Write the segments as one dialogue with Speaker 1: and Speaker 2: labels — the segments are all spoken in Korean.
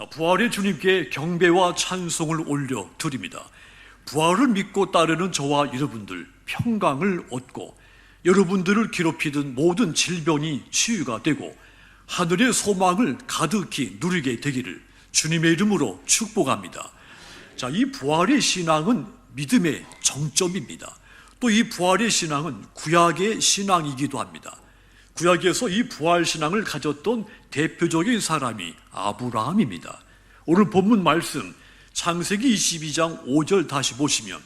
Speaker 1: 부활의 주님께 경배와 찬송을 올려 드립니다. 부활을 믿고 따르는 저와 여러분들 평강을 얻고 여러분들을 괴롭히던 모든 질병이 치유가 되고 하늘의 소망을 가득히 누리게 되기를 주님의 이름으로 축복합니다. 이 부활의 신앙은 믿음의 정점입니다. 또 이 부활의 신앙은 구약의 신앙이기도 합니다. 구약에서 이 부활 신앙을 가졌던 대표적인 사람이 아브라함입니다. 오늘 본문 말씀 창세기 22장 5절 다시 보시면,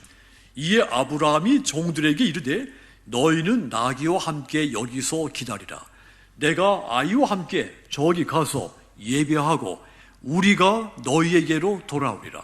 Speaker 1: 이에 아브라함이 종들에게 이르되 너희는 나귀와 함께 여기서 기다리라. 내가 아이와 함께 저기 가서 예배하고 우리가 너희에게로 돌아오리라.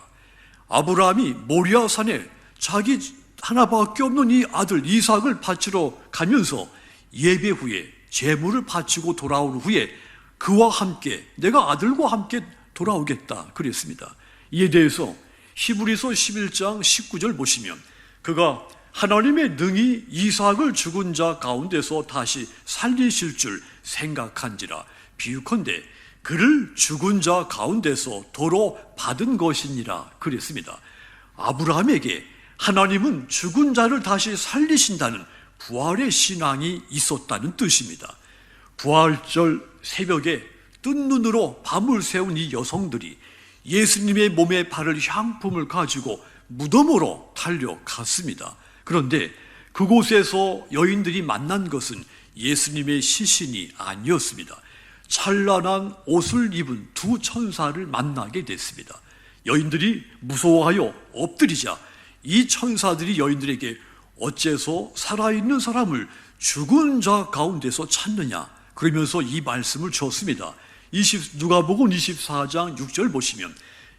Speaker 1: 아브라함이 모리아산에 자기 하나밖에 없는 이 아들 이삭을 바치러 가면서 예배 후에 제물을 바치고 돌아온 후에 그와 함께 내가 아들과 함께 돌아오겠다 그랬습니다. 이에 대해서 히브리서 11장 19절 보시면, 그가 하나님의 능히 이삭을 죽은 자 가운데서 다시 살리실 줄 생각한지라 비유컨대 그를 죽은 자 가운데서 도로 받은 것이니라 그랬습니다. 아브라함에게 하나님은 죽은 자를 다시 살리신다는 부활의 신앙이 있었다는 뜻입니다. 부활절 새벽에 뜬 눈으로 밤을 새운 이 여성들이 예수님의 몸에 바를 향품을 가지고 무덤으로 달려갔습니다. 그런데 그곳에서 여인들이 만난 것은 예수님의 시신이 아니었습니다. 찬란한 옷을 입은 두 천사를 만나게 됐습니다. 여인들이 무서워하여 엎드리자 이 천사들이 여인들에게 어째서 살아있는 사람을 죽은 자 가운데서 찾느냐 그러면서 이 말씀을 주었습니다. 누가복음 24장 6절 보시면,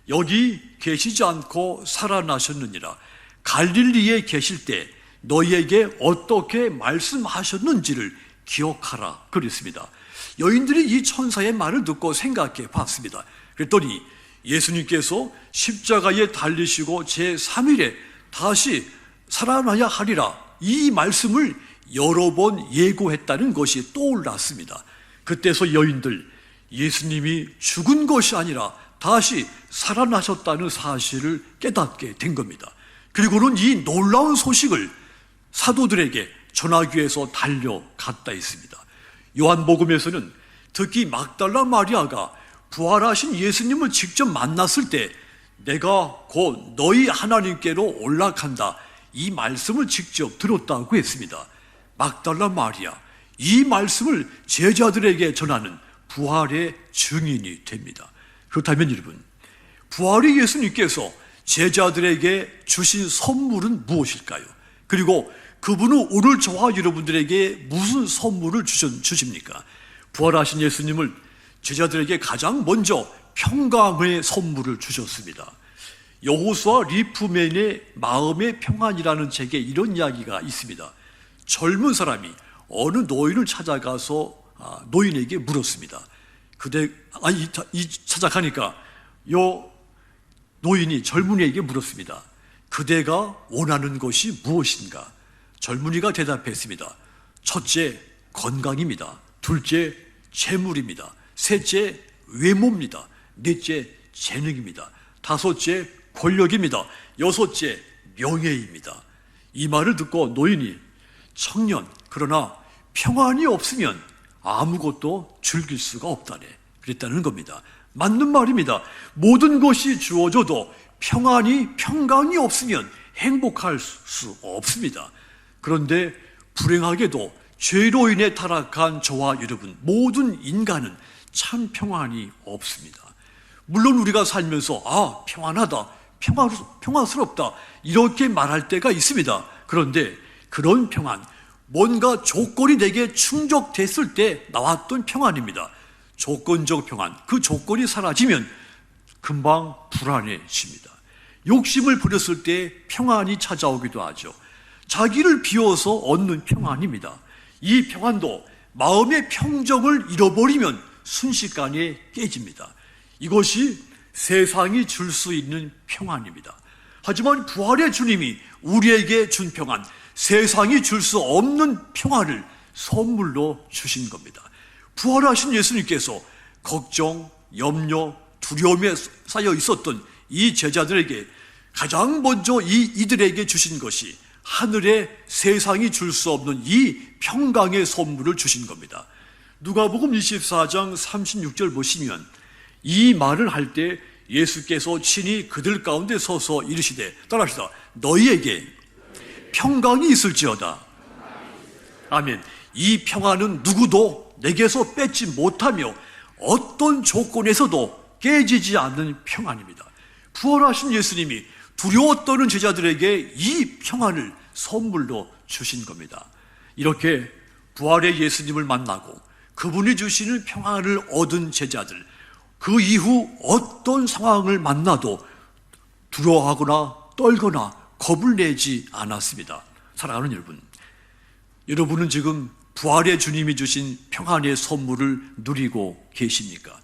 Speaker 1: 여기 계시지 않고 살아나셨느니라. 갈릴리에 계실 때 너희에게 어떻게 말씀하셨는지를 기억하라 그랬습니다. 여인들이 이 천사의 말을 듣고 생각해 봤습니다. 그랬더니 예수님께서 십자가에 달리시고 제3일에 다시 살아나야 하리라, 이 말씀을 여러 번 예고했다는 것이 떠올랐습니다. 그때서 여인들, 예수님이 죽은 것이 아니라 다시 살아나셨다는 사실을 깨닫게 된 겁니다. 그리고는 이 놀라운 소식을 사도들에게 전하기 위해서 달려갔다 했습니다. 요한복음에서는 특히 막달라 마리아가 부활하신 예수님을 직접 만났을 때 내가 곧 너희 하나님께로 올라간다, 이 말씀을 직접 들었다고 했습니다. 막달라 마리아, 이 말씀을 제자들에게 전하는 부활의 증인이 됩니다. 그렇다면 여러분, 부활의 예수님께서 제자들에게 주신 선물은 무엇일까요? 그리고 그분은 오늘 저와 여러분들에게 무슨 선물을 주십니까? 부활하신 예수님을 제자들에게 가장 먼저 평강의 선물을 주셨습니다. 여호수아 리프맨의 마음의 평안이라는 책에 이런 이야기가 있습니다. 젊은 사람이 어느 노인을 찾아가서 노인에게 물었습니다. 찾아가니까 요 노인이 젊은이에게 물었습니다. 그대가 원하는 것이 무엇인가? 젊은이가 대답했습니다. 첫째, 건강입니다. 둘째, 재물입니다. 셋째, 외모입니다. 넷째, 재능입니다. 다섯째, 권력입니다. 여섯째, 명예입니다. 이 말을 듣고 노인이, 청년, 그러나 평안이 없으면 아무것도 즐길 수가 없다네, 그랬다는 겁니다. 맞는 말입니다. 모든 것이 주어져도 평강이 없으면 행복할 수 없습니다. 그런데 불행하게도 죄로 인해 타락한 저와 여러분 모든 인간은 참 평안이 없습니다. 물론 우리가 살면서 평안하다, 평화스럽다 이렇게 말할 때가 있습니다. 그런데 그런 평안, 뭔가 조건이 내게 충족됐을 때 나왔던 평안입니다. 조건적 평안, 그 조건이 사라지면 금방 불안해집니다. 욕심을 부렸을 때 평안이 찾아오기도 하죠. 자기를 비워서 얻는 평안입니다. 이 평안도 마음의 평정을 잃어버리면 순식간에 깨집니다. 이것이 세상이 줄 수 있는 평안입니다. 하지만 부활의 주님이 우리에게 준 평안, 세상이 줄 수 없는 평안을 선물로 주신 겁니다. 부활하신 예수님께서 걱정, 염려, 두려움에 쌓여 있었던 이 제자들에게 가장 먼저 이들에게 주신 것이 하늘의 세상이 줄 수 없는 이 평강의 선물을 주신 겁니다. 누가복음 24장 36절 보시면 이 말을 할 때 예수께서 친히 그들 가운데 서서 이르시되, 따라합시다. 너희에게 평강이 있을지어다. 아멘. 이 평안은 누구도 내게서 뺏지 못하며 어떤 조건에서도 깨지지 않는 평안입니다. 부활하신 예수님이 두려워 떠는 제자들에게 이 평안을 선물로 주신 겁니다. 이렇게 부활의 예수님을 만나고 그분이 주시는 평안을 얻은 제자들, 그 이후 어떤 상황을 만나도 두려워하거나 떨거나 겁을 내지 않았습니다. 사랑하는 여러분, 여러분은 지금 부활의 주님이 주신 평안의 선물을 누리고 계십니까?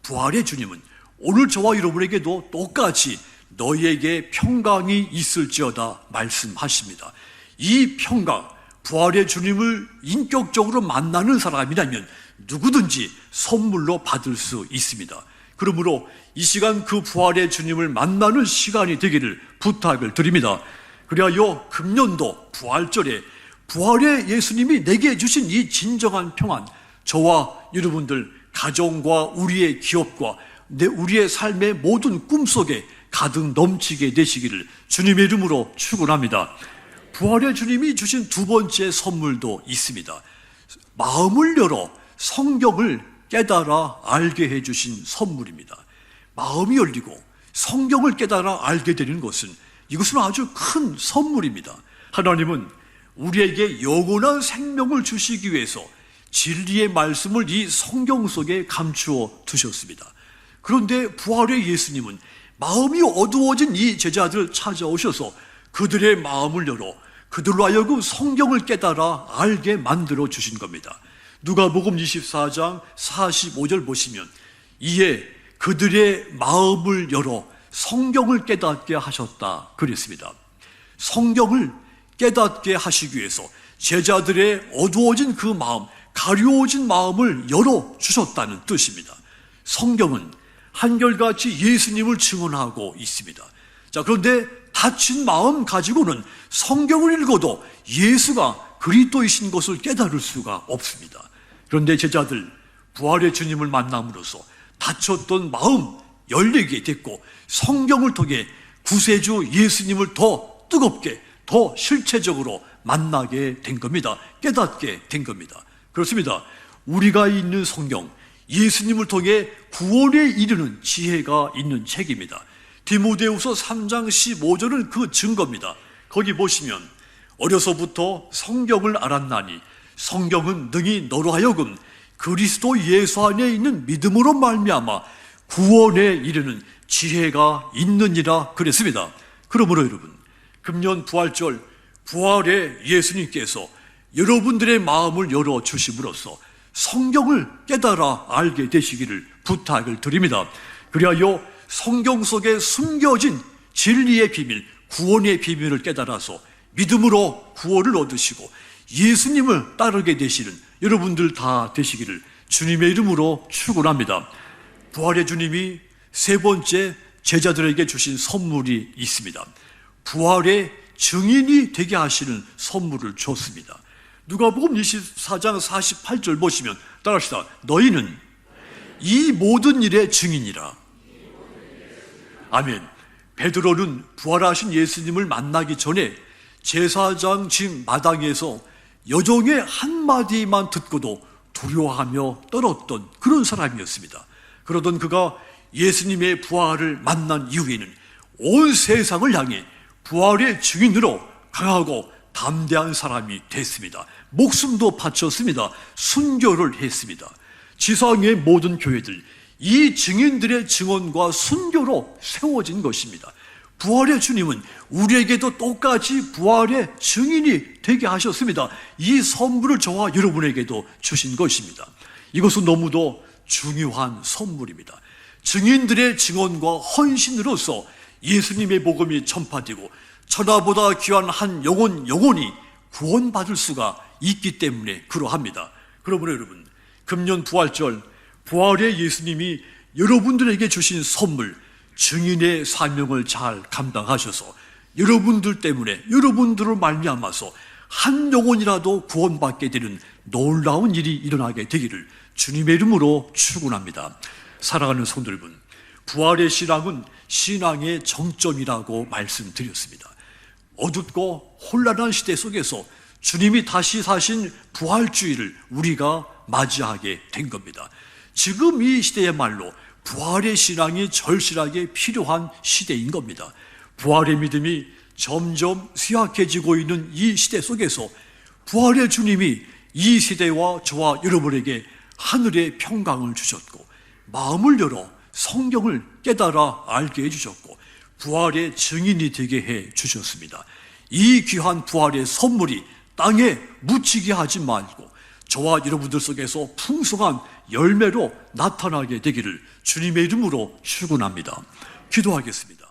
Speaker 1: 부활의 주님은 오늘 저와 여러분에게도 똑같이 너희에게 평강이 있을지어다 말씀하십니다. 이 평강, 부활의 주님을 인격적으로 만나는 사람이라면 누구든지 선물로 받을 수 있습니다. 그러므로 이 시간 그 부활의 주님을 만나는 시간이 되기를 부탁을 드립니다. 그리하여 금년도 부활절에 부활의 예수님이 내게 주신 이 진정한 평안, 저와 여러분들 가정과 우리의 기업과 우리의 삶의 모든 꿈속에 가득 넘치게 되시기를 주님의 이름으로 축원합니다. 부활의 주님이 주신 두 번째 선물도 있습니다. 마음을 열어 성경을 깨달아 알게 해주신 선물입니다. 마음이 열리고 성경을 깨달아 알게 되는 것은, 이것은 아주 큰 선물입니다. 하나님은 우리에게 영원한 생명을 주시기 위해서 진리의 말씀을 이 성경 속에 감추어 두셨습니다. 그런데 부활의 예수님은 마음이 어두워진 이 제자들을 찾아오셔서 그들의 마음을 열어 그들로 하여금 성경을 깨달아 알게 만들어 주신 겁니다. 누가복음 24장 45절 보시면 이에 그들의 마음을 열어 성경을 깨닫게 하셨다 그랬습니다. 성경을 깨닫게 하시기 위해서 제자들의 어두워진 그 마음, 가려워진 마음을 열어주셨다는 뜻입니다. 성경은 한결같이 예수님을 증언하고 있습니다. 자, 그런데 닫힌 마음 가지고는 성경을 읽어도 예수가 그리스도이신 것을 깨달을 수가 없습니다. 그런데 제자들, 부활의 주님을 만남으로써 닫혔던 마음 열리게 됐고 성경을 통해 구세주 예수님을 더 뜨겁게, 더 실체적으로 만나게 된 겁니다. 깨닫게 된 겁니다. 그렇습니다. 우리가 있는 성경, 예수님을 통해 구원에 이르는 지혜가 있는 책입니다. 디모데후서 3장 15절은 그 증거입니다. 거기 보시면 어려서부터 성경을 알았나니 성경은 능히 너로 하여금 그리스도 예수 안에 있는 믿음으로 말미암아 구원에 이르는 지혜가 있느니라 그랬습니다. 그러므로 여러분, 금년 부활절 부활의 예수님께서 여러분들의 마음을 열어주심으로써 성경을 깨달아 알게 되시기를 부탁을 드립니다. 그리하여 성경 속에 숨겨진 진리의 비밀, 구원의 비밀을 깨달아서 믿음으로 구원을 얻으시고 예수님을 따르게 되시는 여러분들 다 되시기를 주님의 이름으로 축원합니다. 부활의 주님이 세 번째 제자들에게 주신 선물이 있습니다. 부활의 증인이 되게 하시는 선물을 줬습니다. 누가복음 24장 48절 보시면 따라합시다. 너희는 이 모든 일의 증인이라. 아멘. 베드로는 부활하신 예수님을 만나기 전에 제사장 집 마당에서 여종의 한마디만 듣고도 두려워하며 떨었던 그런 사람이었습니다. 그러던 그가 예수님의 부활을 만난 이후에는 온 세상을 향해 부활의 증인으로 강하고 담대한 사람이 됐습니다. 목숨도 바쳤습니다. 순교를 했습니다. 지상의 모든 교회들, 이 증인들의 증언과 순교로 세워진 것입니다. 부활의 주님은 우리에게도 똑같이 부활의 증인이 되게 하셨습니다. 이 선물을 저와 여러분에게도 주신 것입니다. 이것은 너무도 중요한 선물입니다. 증인들의 증언과 헌신으로서 예수님의 복음이 전파되고 천하보다 귀한 한 영혼이 구원받을 수가 있기 때문에 그러합니다. 그러므로 여러분, 금년 부활절 부활의 예수님이 여러분들에게 주신 선물, 증인의 사명을 잘 감당하셔서 여러분들 때문에, 여러분들을 말미암아서 한 영혼이라도 구원받게 되는 놀라운 일이 일어나게 되기를 주님의 이름으로 축원합니다. 사랑하는 성도여러분, 부활의 신앙은 신앙의 정점이라고 말씀드렸습니다. 어둡고 혼란한 시대 속에서 주님이 다시 사신 부활주의를 우리가 맞이하게 된 겁니다. 지금 이 시대야말로 부활의 신앙이 절실하게 필요한 시대인 겁니다. 부활의 믿음이 점점 쇠약해지고 있는 이 시대 속에서 부활의 주님이 이 시대와 저와 여러분에게 하늘의 평강을 주셨고, 마음을 열어 성경을 깨달아 알게 해주셨고, 부활의 증인이 되게 해 주셨습니다. 이 귀한 부활의 선물이 땅에 묻히게 하지 말고 저와 여러분들 속에서 풍성한 열매로 나타나게 되기를 주님의 이름으로 축원합니다. 기도하겠습니다.